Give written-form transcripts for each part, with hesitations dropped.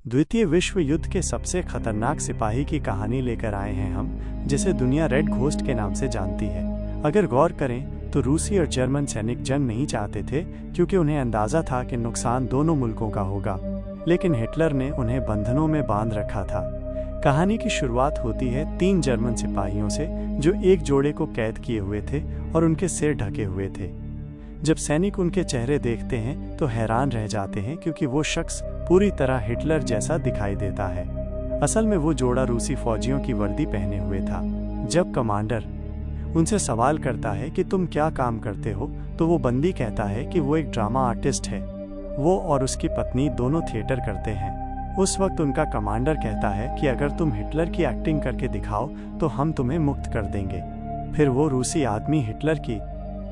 द्वितीय विश्व युद्ध के सबसे खतरनाक सिपाही की कहानी लेकर आए हैं हम, जिसे दुनिया रेड घोस्ट के नाम से जानती है। अगर गौर करें तो रूसी और जर्मन सैनिक जंग नहीं चाहते थे, क्योंकि उन्हें अंदाजा था कि नुकसान दोनों मुल्कों का होगा, लेकिन हिटलर ने उन्हें बंधनों में बांध रखा था। कहानी की शुरुआत होती है 3 जर्मन सिपाहियों से, जो एक जोड़े को कैद किए हुए थे और उनके सिर ढके हुए थे। जब सैनिक उनके चेहरे देखते हैं तो हैरान रह जाते हैं, क्योंकि वो शख्स पूरी तरह हिटलर जैसा दिखाई देता है। असल में वो जोड़ा रूसी फौजियों की वर्दी पहने हुए था। जब कमांडर उनसे सवाल करता है कि तुम क्या काम करते हो, तो वो बंदी कहता है कि वो एक ड्रामा आर्टिस्ट है। वो और उसकी पत्नी दोनों थिएटर करते हैं। उस वक्त उनका कमांडर कहता है कि अगर तुम हिटलर की एक्टिंग करके दिखाओ तो हम तुम्हें मुक्त कर देंगे। फिर वो रूसी आदमी हिटलर की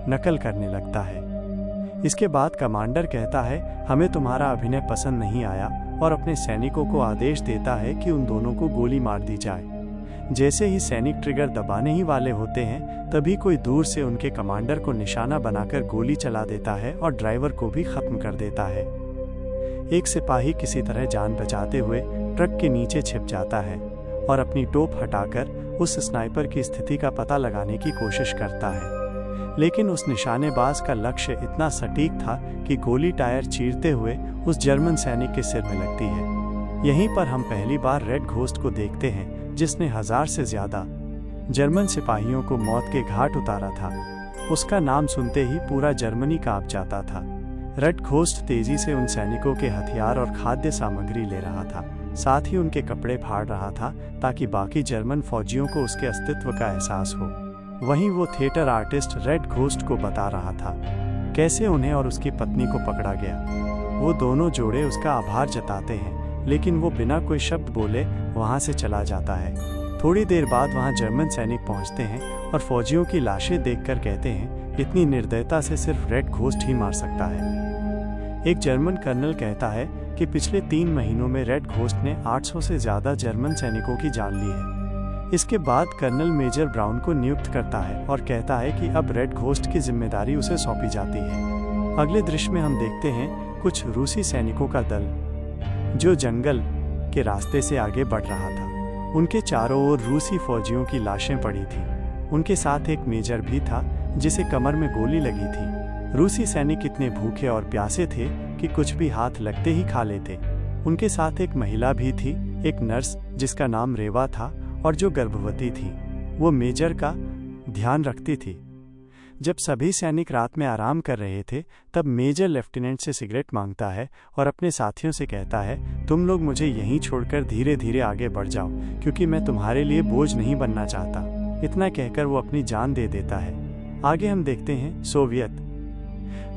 नकल करने लगता है। इसके बाद कमांडर कहता है, हमें तुम्हारा अभिनय पसंद नहीं आया, और अपने सैनिकों को आदेश देता है कि उन दोनों को गोली मार दी जाए। जैसे ही सैनिक ट्रिगर दबाने ही वाले होते हैं, तभी कोई दूर से उनके कमांडर को निशाना बनाकर गोली चला देता है और ड्राइवर को भी खत्म कर देता है। एक सिपाही किसी तरह जान बचाते हुए ट्रक के नीचे छिप जाता है और अपनी टोप हटाकर उस स्नाइपर की स्थिति का पता लगाने की कोशिश करता है, लेकिन उस निशानेबाज का लक्ष्य इतना सटीक था कि गोली टायर चीरते हुए उस जर्मन सैनिक के सिर में लगती है। यहीं पर हम पहली बार रेड घोस्ट को देखते हैं, जिसने 1000 से ज्यादा जर्मन सिपाहियों को मौत के घाट उतारा था। उसका नाम सुनते ही पूरा जर्मनी कांप जाता था। रेड घोस्ट तेजी से उन सैनिकों के हथियार और खाद्य सामग्री ले रहा था, साथ ही उनके कपड़े फाड़ रहा था, ताकि बाकी जर्मन फौजियों को उसके अस्तित्व का एहसास हो। वहीं वो थिएटर आर्टिस्ट रेड घोस्ट को बता रहा था कैसे उन्हें और उसकी पत्नी को पकड़ा गया। वो दोनों जोड़े उसका आभार जताते हैं, लेकिन वो बिना कोई शब्द बोले वहां से चला जाता है। थोड़ी देर बाद वहां जर्मन सैनिक पहुंचते हैं और फौजियों की लाशें देखकर कहते हैं, इतनी निर्दयता से सिर्फ रेड घोस्ट ही मार सकता है। एक जर्मन कर्नल कहता है कि पिछले 3 महीनों में रेड घोस्ट ने 800 से ज्यादा जर्मन सैनिकों की जान ली है। इसके बाद कर्नल मेजर ब्राउन को नियुक्त करता है और कहता है कि अब रेड घोस्ट की जिम्मेदारी उसे सौंपी जाती है। अगले दृश्य में हम देखते हैं कुछ रूसी सैनिकों का दल, जो जंगल के रास्ते से आगे बढ़ रहा था। उनके चारों ओर रूसी फौजियों की लाशें पड़ी थी। उनके साथ एक मेजर भी था, जिसे कमर में गोली लगी थी। रूसी सैनिक इतने भूखे और प्यासे थे कि कुछ भी हाथ लगते ही खा लेते। उनके साथ एक महिला भी थी, एक नर्स जिसका नाम रेवा था और जो गर्भवती थी। वो मेजर का ध्यान रखती थी। जब सभी सैनिक रात में आराम कर रहे थे, तब मेजर लेफ्टिनेंट से सिगरेट मांगता है और अपने साथियों से कहता है, तुम लोग मुझे यहीं छोड़कर धीरे धीरे आगे बढ़ जाओ, क्योंकि मैं तुम्हारे लिए बोझ नहीं बनना चाहता। इतना कहकर वो अपनी जान दे देता है। आगे हम देखते हैं सोवियत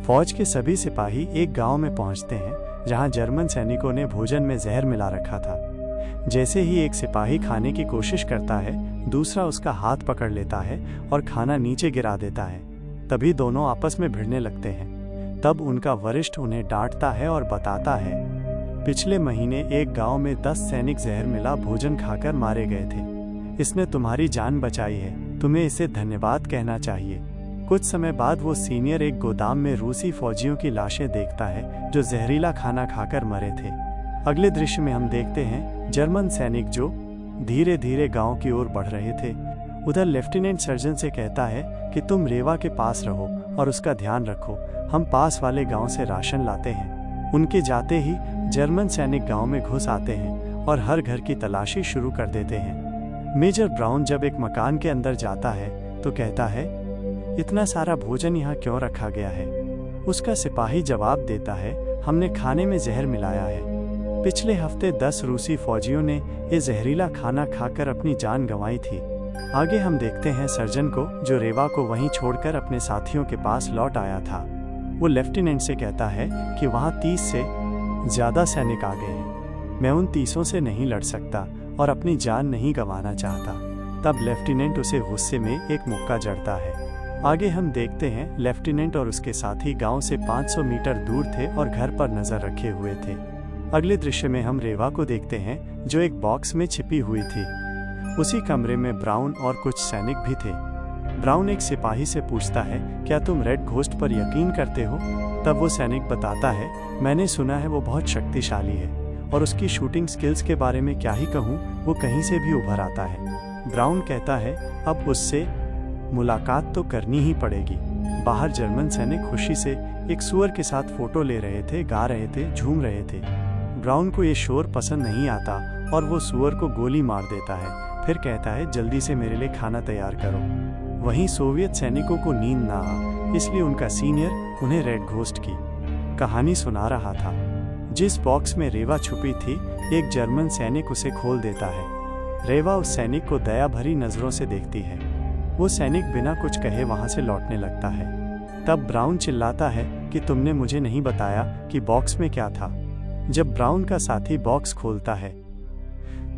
फौज के सभी सिपाही एक गांव में पहुंचते हैं, जहां जर्मन सैनिकों ने भोजन में जहर मिला रखा था। जैसे ही एक सिपाही खाने की कोशिश करता है, दूसरा उसका हाथ पकड़ लेता है और खाना नीचे गिरा देता है। तभी दोनों आपस में भिड़ने लगते हैं। तब उनका वरिष्ठ उन्हें डांटता है और बताता है, पिछले महीने एक गांव में 10 सैनिक जहर मिला भोजन खाकर मारे गए थे। इसने तुम्हारी जान बचाई है, तुम्हें इसे धन्यवाद कहना चाहिए। कुछ समय बाद वो सीनियर एक गोदाम में रूसी फौजियों की लाशें देखता है, जो जहरीला खाना खाकर मरे थे। अगले दृश्य में हम देखते हैं जर्मन सैनिक जो धीरे धीरे गांव की ओर बढ़ रहे थे। उधर लेफ्टिनेंट सर्जन से कहता है कि तुम रेवा के पास रहो और उसका ध्यान रखो, हम पास वाले गांव से राशन लाते हैं। उनके जाते ही जर्मन सैनिक गांव में घुस आते हैं और हर घर की तलाशी शुरू कर देते हैं। मेजर ब्राउन जब एक मकान के अंदर जाता है तो कहता है, इतना सारा भोजन यहाँ क्यों रखा गया है? उसका सिपाही जवाब देता है, हमने खाने में जहर मिलाया है। पिछले हफ्ते 10 रूसी फौजियों ने ये जहरीला खाना खाकर अपनी जान गंवाई थी। आगे हम देखते हैं सर्जन को, जो रेवा को वहीं छोड़कर अपने साथियों के पास लौट आया था। वो लेफ्टिनेंट से कहता है कि वहाँ 30 से ज्यादा सैनिक आ गए हैं। मैं उन 30 से नहीं लड़ सकता और अपनी जान नहीं गंवाना चाहता। तब लेफ्टिनेंट उसे गुस्से में एक मुक्का जड़ता है। आगे हम देखते हैं लेफ्टिनेंट और उसके साथी गांव से 500 मीटर दूर थे और घर पर नजर रखे हुए थे। अगले दृश्य में हम रेवा को देखते हैं, जो एक बॉक्स में छिपी हुई थी। उसी कमरे में ब्राउन और कुछ सैनिक भी थे। ब्राउन एक सिपाही से पूछता है, क्या तुम रेड घोस्ट पर यकीन करते हो? तब वो सैनिक बताता है, मैंने सुना है वो बहुत शक्तिशाली है और उसकी शूटिंग स्किल्स के बारे में क्या ही कहूँ, वो कहीं से भी उभर आता है। ब्राउन कहता है अब उससे मुलाकात तो करनी ही पड़ेगी। बाहर जर्मन सैनिक खुशी से एक सुअर के साथ फोटो ले रहे थे, गा रहे थे, झूम रहे थे। ब्राउन को ये शोर पसंद नहीं आता और वो सुअर को गोली मार देता है। फिर कहता है जल्दी से मेरे लिए खाना तैयार करो। वहीं सोवियत सैनिकों को नींद ना आ, इसलिए उनका सीनियर उन्हें रेड घोस्ट की कहानी सुना रहा था। जिस बॉक्स में रेवा छुपी थी, एक जर्मन सैनिक उसे खोल देता है। रेवा उस सैनिक को दया भरी नजरों से देखती है। वो सैनिक बिना कुछ कहे वहां से लौटने लगता है। तब ब्राउन चिल्लाता है कि तुमने मुझे नहीं बताया कि बॉक्स में क्या था। जब ब्राउन का साथी बॉक्स खोलता है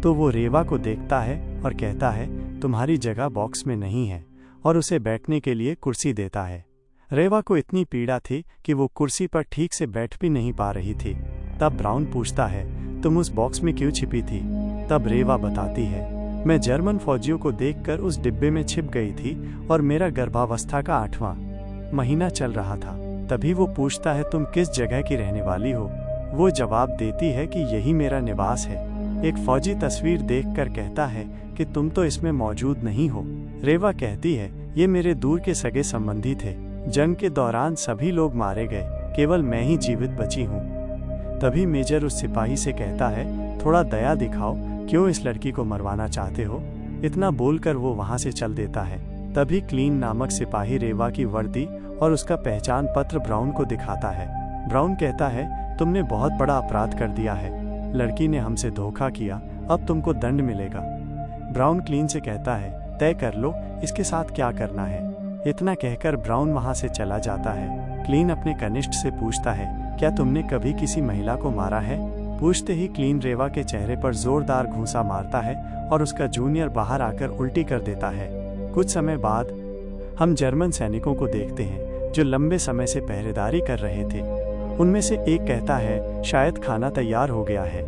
तो वो रेवा को देखता है और कहता है तुम्हारी जगह बॉक्स में नहीं है, और उसे बैठने के लिए कुर्सी देता है। रेवा को इतनी पीड़ा थी कि वो कुर्सी पर ठीक से बैठ भी नहीं पा रही थी। तब ब्राउन पूछता है तुम उस बॉक्स में क्यों छिपी थी। तब रेवा बताती है मैं जर्मन फौजियों को देखकर उस डिब्बे में छिप गई थी और मेरा गर्भावस्था का 8वां महीना चल रहा था। तभी वो पूछता है तुम किस जगह की रहने वाली हो। वो जवाब देती है कि यही मेरा निवास है। एक फौजी तस्वीर देखकर कहता है कि तुम तो इसमें मौजूद नहीं हो। रेवा कहती है ये मेरे दूर के सगे संबंधी थे। जंग के दौरान सभी लोग मारे गए, केवल मैं ही जीवित बची हूँ। तभी मेजर उस सिपाही से कहता है थोड़ा दया दिखाओ, क्यों इस लड़की को मरवाना चाहते हो। इतना बोलकर वो वहां से चल देता है। तभी क्लीन नामक सिपाही रेवा की वर्दी और उसका पहचान पत्र ब्राउन को दिखाता है। ब्राउन कहता है तुमने बहुत बड़ा अपराध कर दिया है, लड़की ने हमसे धोखा किया, अब तुमको दंड मिलेगा। ब्राउन क्लीन से कहता है तय कर लो इसके साथ क्या करना है। इतना कहकर ब्राउन वहां से चला जाता है। क्लीन अपने कनिष्ठ से पूछता है क्या तुमने कभी किसी महिला को मारा है। पूछते ही क्लीन रेवा के चेहरे पर जोरदार घूंसा मारता है और उसका जूनियर बाहर आकर उल्टी कर देता है। कुछ समय बाद हम जर्मन सैनिकों को देखते हैं जो लंबे समय से पहरेदारी कर रहे थे। उनमें से एक कहता है शायद खाना तैयार हो गया है।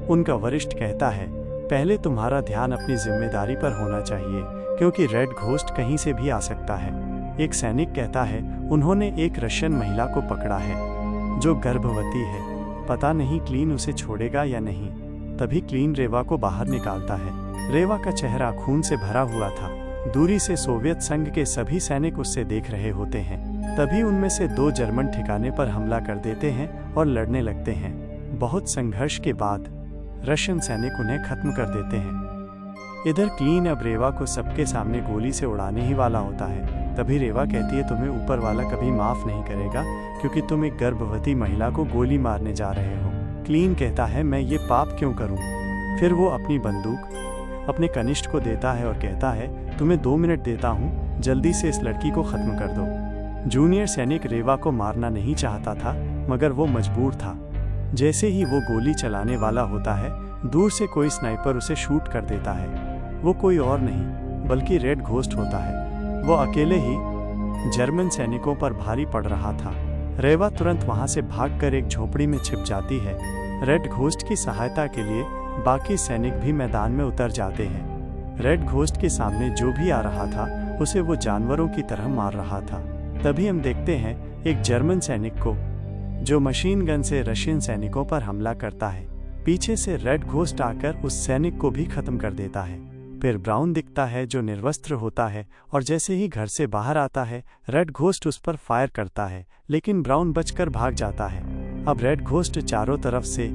उनका वरिष्ठ कहता है पहले तुम्हारा ध्यान अपनी जिम्मेदारी पर होना चाहिए, क्योंकि रेड घोस्ट कहीं से भी आ सकता है। एक सैनिक कहता है उन्होंने एक रशियन महिला को पकड़ा है जो गर्भवती है, पता नहीं क्लीन उसे छोड़ेगा या नहीं। तभी क्लीन रेवा को बाहर निकालता है। रेवा का चेहरा खून से भरा हुआ था। दूरी से सोवियत संघ के सभी सैनिक उससे देख रहे होते हैं। तभी उनमें से 2 जर्मन ठिकाने पर हमला कर देते हैं और लड़ने लगते हैं। बहुत संघर्ष के बाद रशियन सैनिक उन्हें खत्म कर देते हैं। इधर क्लीन अब रेवा को सबके सामने गोली से उड़ाने ही वाला होता है। तभी रेवा कहती है तुम्हें ऊपर वाला कभी माफ नहीं करेगा, क्योंकि तुम एक गर्भवती महिला को गोली मारने जा रहे हो। क्लीन कहता है मैं ये पाप क्यों करूं। फिर वो अपनी बंदूक अपने कनिष्ठ को देता है और कहता है तुम्हें 2 मिनट देता हूं, जल्दी से इस लड़की को खत्म कर दो। जूनियर सैनिक रेवा को मारना नहीं चाहता था, मगर वो मजबूर था। जैसे ही वो गोली चलाने वाला होता है, दूर से कोई स्नाइपर उसे शूट कर देता है। वो कोई और नहीं बल्कि रेड घोस्ट होता है। वो अकेले ही जर्मन सैनिकों पर भारी पड़ रहा था। रेवा तुरंत वहां से भागकर एक झोपड़ी में छिप जाती है। रेड घोस्ट की सहायता के लिए बाकी सैनिक भी मैदान में उतर जाते हैं। रेड घोस्ट के सामने जो भी आ रहा था उसे वो जानवरों की तरह मार रहा था। तभी हम देखते हैं एक जर्मन सैनिक को जो मशीन गन से रशियन सैनिकों पर हमला करता है। पीछे से रेड घोस्ट आकर उस सैनिक को भी खत्म कर देता है। फिर ब्राउन दिखता है जो निर्वस्त्र होता है, और जैसे ही घर से बाहर आता है रेड घोस्ट उस पर फायर करता है, लेकिन ब्राउन बचकर भाग जाता है। अब रेड घोस्ट चारों तरफ से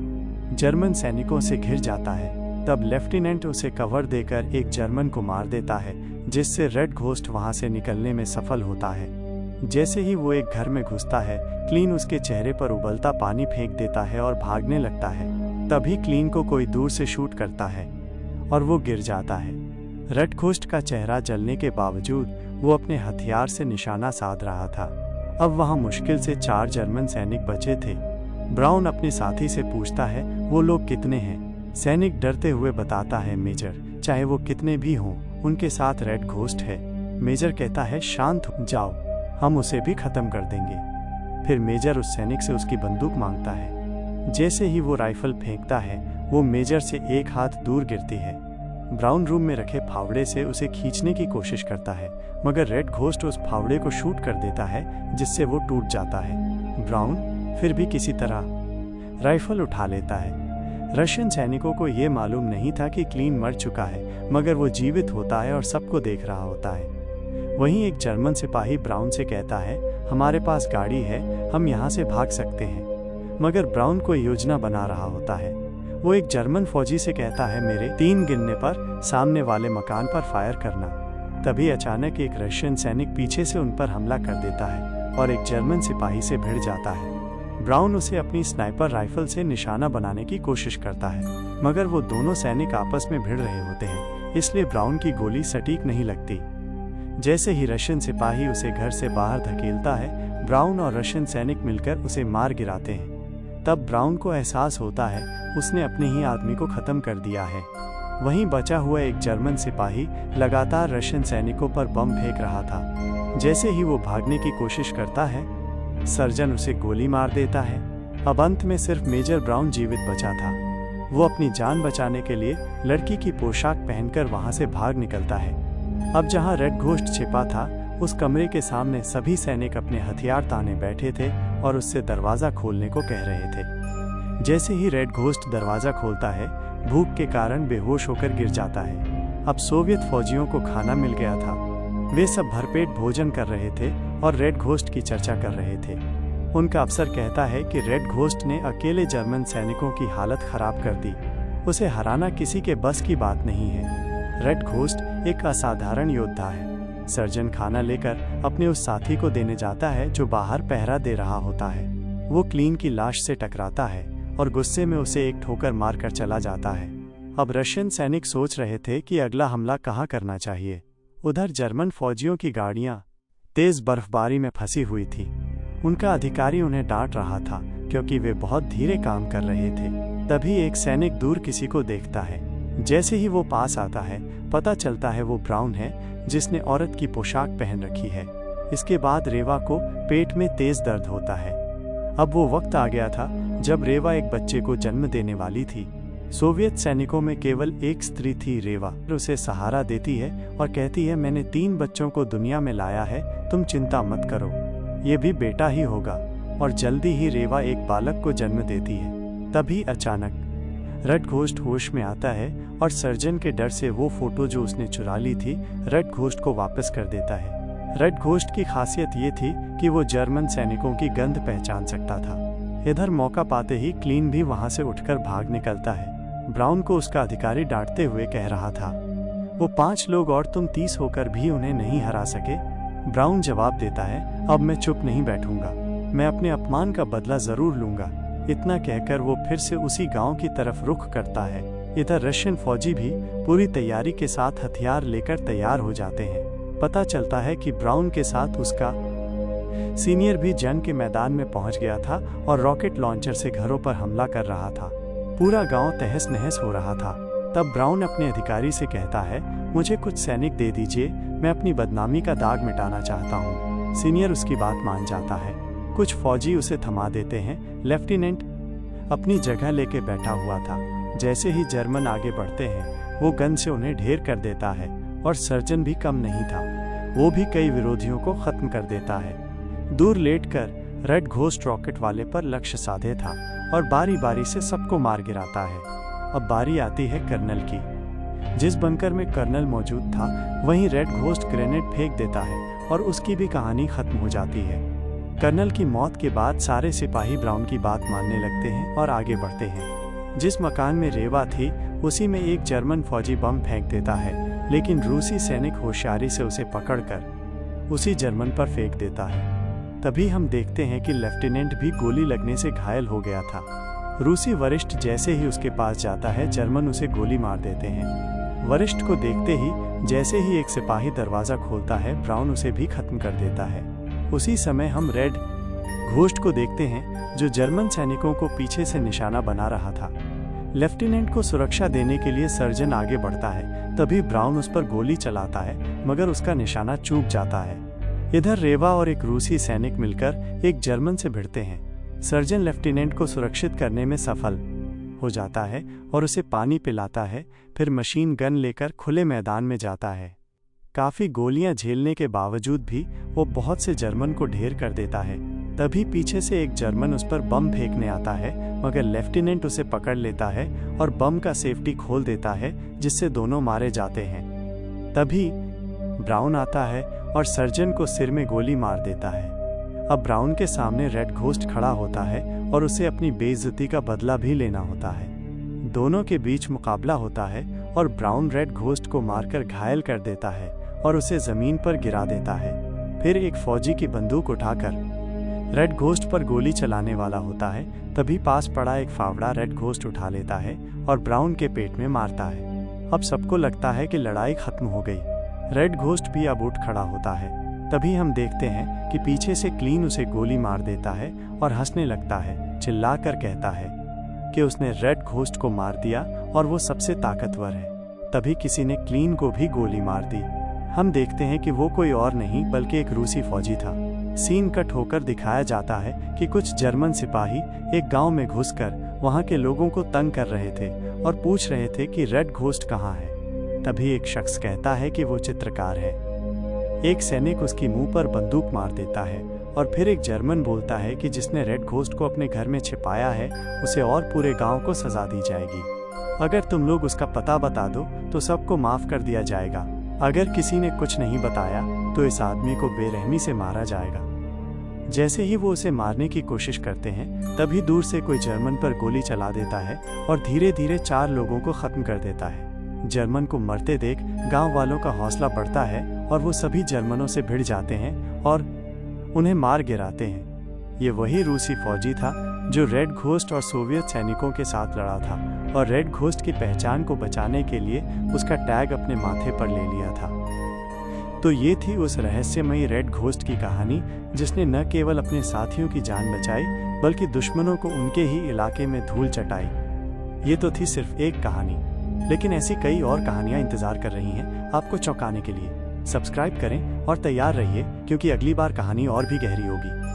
जर्मन सैनिकों से घिर जाता है। तब लेफ्टिनेंट उसे कवर देकर एक जर्मन को मार देता है, जिससे रेड घोस्ट वहां से निकलने में सफल होता है। जैसे ही वो एक घर में घुसता है, क्लीन उसके चेहरे पर उबलता पानी फेंक देता है और भागने लगता है। तभी क्लीन को कोई दूर से शूट करता है और वो गिर जाता है। रेड घोस्ट का चेहरा जलने के बावजूद वो अपने हथियार से निशाना साध रहा था। अब वहां मुश्किल से 4 जर्मन सैनिक बचे थे। ब्राउन अपने साथी से पूछता है वो लोग कितने हैं। सैनिक डरते हुए बताता है मेजर, चाहे वो कितने भी हों, उनके साथ रेड घोस्ट है। मेजर कहता है शांत हो जाओ, हम उसे भी खत्म कर देंगे। फिर मेजर उस सैनिक से उसकी बंदूक मांगता है। जैसे ही वो राइफल फेंकता है, वो मेजर से 1 हाथ दूर गिरती है। ब्राउन रूम में रखे फावड़े से उसे खींचने की कोशिश करता है, मगर रेड घोस्ट उस फावड़े को शूट कर देता है, जिससे वो टूट जाता है। ब्राउन फिर भी किसी तरह राइफल उठा लेता है। रशियन सैनिकों को ये मालूम नहीं था कि क्लीन मर चुका है, मगर वो जीवित होता है और सबको देख रहा होता है। वहीं एक जर्मन सिपाही ब्राउन से कहता है, हमारे पास गाड़ी है, हम यहाँ से भाग सकते हैं। मगर ब्राउन कोई योजना बना रहा होता है। वो एक जर्मन फौजी से कहता है, मेरे 3 गिनने पर सामने वाले मकान पर फायर करना। तभी अचानक एक रशियन सैनिक पीछे से उन पर हमला कर देता है और एक जर्मन सिपाही से भिड़ जाता है। ब्राउन उसे अपनी स्नाइपर राइफल से निशाना बनाने की कोशिश करता है, मगर वो दोनों सैनिक आपस में भिड़ रहे होते हैं, इसलिए ब्राउन की गोली सटीक नहीं लगती। जैसे ही रशियन सिपाही उसे घर से बाहर धकेलता है, ब्राउन और रशियन सैनिक मिलकर उसे मार गिराते हैं। तब ब्राउन को एहसास होता है उसने अपने ही आदमी को खत्म कर दिया है। वहीं बचा हुआ एक जर्मन सिपाही लगातार रशियन सैनिकों पर बम फेंक रहा था। जैसे ही वो भागने की कोशिश करता है, सर्जन उसे गोली मार देता है। अब अंत में सिर्फ मेजर ब्राउन जीवित बचा था। वो अपनी जान बचाने के लिए लड़की की पोशाक पहनकर वहां से भाग निकलता है। अब जहां रेड घोस्ट छिपा था, उस कमरे के सामने सभी सैनिक अपने हथियार ताने बैठे थे और उससे दरवाजा खोलने को कह रहे थे। जैसे ही रेड घोस्ट दरवाजा खोलता है, भूख के कारण बेहोश होकर गिर जाता है। अब सोवियत फौजियों को खाना मिल गया था। वे सब भरपेट भोजन कर रहे थे और रेड घोस्ट की चर्चा कर रहे थे। उनका अफसर कहता है कि रेड घोस्ट ने अकेले जर्मन सैनिकों की हालत खराब कर दी। उसे हराना किसी के बस की बात नहीं है। रेड घोस्ट एक असाधारण योद्धा है। सर्जन खाना लेकर अपने उस साथी को देने जाता है जो बाहर पहरा दे रहा होता है। वो क्लीन की लाश से टकराता है और गुस्से में उसे एक ठोकर मारकर चला जाता है। अब रशियन सैनिक सोच रहे थे कि अगला हमला कहाँ करना चाहिए। उधर जर्मन फौजियों की गाड़ियां तेज बर्फबारी में फंसी हुई थी। उनका अधिकारी उन्हें डांट रहा था क्योंकि वे बहुत धीरे काम कर रहे थे। तभी एक सैनिक दूर किसी को देखता है। जैसे ही वो पास आता है, पता चलता है वो ब्राउन है, जिसने औरत की पोशाक पहन रखी है। इसके बाद रेवा को पेट में तेज दर्द होता है। अब वो वक्त आ गया था जब रेवा एक बच्चे को जन्म देने वाली थी। सोवियत सैनिकों में केवल एक स्त्री थी, रेवा। उसे सहारा देती है और कहती है, मैंने 3 बच्चों को दुनिया में लाया है, तुम चिंता मत करो, ये भी बेटा ही होगा। और जल्दी ही रेवा एक बालक को जन्म देती है। तभी अचानक रेड घोस्ट होश में आता है और सर्जन के डर से वो फोटो जो उसने चुरा ली थी, रेड घोस्ट को वापस कर देता है। रेड घोस्ट की खासियत ये थी कि वो जर्मन सैनिकों की गंध पहचान सकता था। इधर मौका पाते ही क्लीन भी वहां से उठकर भाग निकलता है। ब्राउन को उसका अधिकारी डांटते हुए कह रहा था, वो 5 लोग और तुम 30 होकर भी उन्हें नहीं हरा सके। ब्राउन जवाब देता है, अब मैं चुप नहीं बैठूंगा, मैं अपने अपमान का बदला जरूर लूंगा। इतना कहकर वो फिर से उसी गांव की तरफ रुख करता है। इधर रशियन फौजी भी पूरी तैयारी के साथ हथियार लेकर तैयार हो जाते हैं। पता चलता है कि ब्राउन के साथ उसका सीनियर भी जंग के मैदान में पहुंच गया था और रॉकेट लॉन्चर से घरों पर हमला कर रहा था। पूरा गांव तहस नहस हो रहा था। तब ब्राउन अपने अधिकारी से कहता है, मुझे कुछ सैनिक दे दीजिए, मैं अपनी बदनामी का दाग मिटाना चाहता हूँ। सीनियर उसकी बात मान जाता है। कुछ फौजी उसे थमा देते हैं। लेफ्टिनेंट अपनी जगह लेके बैठा हुआ था। जैसे ही जर्मन आगे बढ़ते हैं, वो गन से उन्हें ढेर कर देता है और सर्जन भी कम नहीं था, वो भी कई विरोधियों को खत्म कर देता है। दूर लेटकर रेड घोस्ट रॉकेट वाले पर लक्ष्य साधे था और बारी बारी से सबको मार गिराता है। अब बारी आती है कर्नल की। जिस बंकर में कर्नल मौजूद था, वहीं रेड घोस्ट ग्रेनेड फेंक देता है और उसकी भी कहानी खत्म हो जाती है। कर्नल की मौत के बाद सारे सिपाही ब्राउन की बात मानने लगते हैं और आगे बढ़ते हैं। जिस मकान में रेवा थी, उसी में एक जर्मन फौजी बम फेंक देता है, लेकिन रूसी सैनिक होशियारी से उसे पकड़कर उसी जर्मन पर फेंक देता है। तभी हम देखते हैं कि लेफ्टिनेंट भी गोली लगने से घायल हो गया था। रूसी वरिष्ठ जैसे ही उसके पास जाता है, जर्मन उसे गोली मार देते हैं। वरिष्ठ को देखते ही जैसे ही एक सिपाही दरवाजा खोलता है, ब्राउन उसे भी खत्म कर देता है। उसी समय हम रेड घोस्ट को देखते हैं, जो जर्मन सैनिकों को पीछे से निशाना बना रहा था। लेफ्टिनेंट को सुरक्षा देने के लिए सर्जन आगे बढ़ता है। तभी ब्राउन उस पर गोली चलाता है, मगर उसका निशाना चूक जाता है। इधर रेवा और एक रूसी सैनिक मिलकर एक जर्मन से भिड़ते हैं। सर्जन लेफ्टिनेंट को सुरक्षित करने में सफल हो जाता है और उसे पानी पिलाता है। फिर मशीन गन लेकर खुले मैदान में जाता है। काफी गोलियां झेलने के बावजूद भी वो बहुत से जर्मन को ढेर कर देता है। तभी पीछे से एक जर्मन उस पर बम फेंकने आता है, मगर लेफ्टिनेंट उसे पकड़ लेता है और बम का सेफ्टी खोल देता है, जिससे दोनों मारे जाते हैं। तभी ब्राउन आता है और सर्जन को सिर में गोली मार देता है। अब ब्राउन के सामने रेड घोस्ट खड़ा होता है और उसे अपनी बेइज्जती का बदला भी लेना होता है। दोनों के बीच मुकाबला होता है और ब्राउन रेड घोस्ट को मारकर घायल कर देता है और उसे जमीन पर गिरा देता है। फिर एक फौजी की बंदूक उठाकर रेड घोस्ट पर गोली चलाने वाला होता है। तभी पास पड़ा एक फावड़ा रेड घोस्ट उठा लेता है और ब्राउन के पेट में मारता है। अब सबको लगता है कि लड़ाई खत्म हो गई। रेड घोस्ट भी अब उठ खड़ा होता है। तभी हम देखते हैं कि पीछे से क्लीन उसे गोली मार देता है और हंसने लगता है, चिल्लाकर कहता है कि उसने रेड घोस्ट को मार दिया और वो सबसे ताकतवर है। तभी किसी ने क्लीन को भी गोली मार दी। हम देखते हैं कि वो कोई और नहीं बल्कि एक रूसी फौजी था। सीन कट होकर दिखाया जाता है कि कुछ जर्मन सिपाही एक गांव में घुसकर वहां के लोगों को तंग कर रहे थे और पूछ रहे थे कि रेड घोस्ट कहाँ है। तभी एक शख्स कहता है कि वो चित्रकार है। एक सैनिक उसकी मुंह पर बंदूक मार देता है और फिर एक जर्मन बोलता है कि जिसने रेड घोस्ट को अपने घर में छिपाया है उसे और पूरे गांव को सजा दी जाएगी। अगर तुम लोग उसका पता बता दो तो सबको माफ कर दिया जाएगा। अगर किसी ने कुछ नहीं बताया तो इस आदमी को बेरहमी से मारा जाएगा। जैसे ही वो उसे मारने की कोशिश करते हैं तभी दूर से कोई जर्मन पर गोली चला देता है और धीरे धीरे 4 लोगों को खत्म कर देता है। जर्मन को मरते देख गांव वालों का हौसला बढ़ता है और वो सभी जर्मनों से भिड़ जाते हैं और उन्हें मार गिराते हैं। ये वही रूसी फौजी था जो रेड घोस्ट और सोवियत सैनिकों के साथ लड़ा था और रेड घोस्ट की पहचान को बचाने के लिए उसका टैग अपने माथे पर ले लिया था। तो ये थी उस रहस्यमयी रेड घोस्ट की कहानी जिसने न केवल अपने साथियों की जान बचाई बल्कि दुश्मनों को उनके ही इलाके में धूल चटाई। ये तो थी सिर्फ एक कहानी, लेकिन ऐसी कई और कहानियां इंतजार कर रही हैं आपको चौंकाने के लिए। सब्सक्राइब करें और तैयार रहिए क्योंकि अगली बार कहानी और भी गहरी होगी।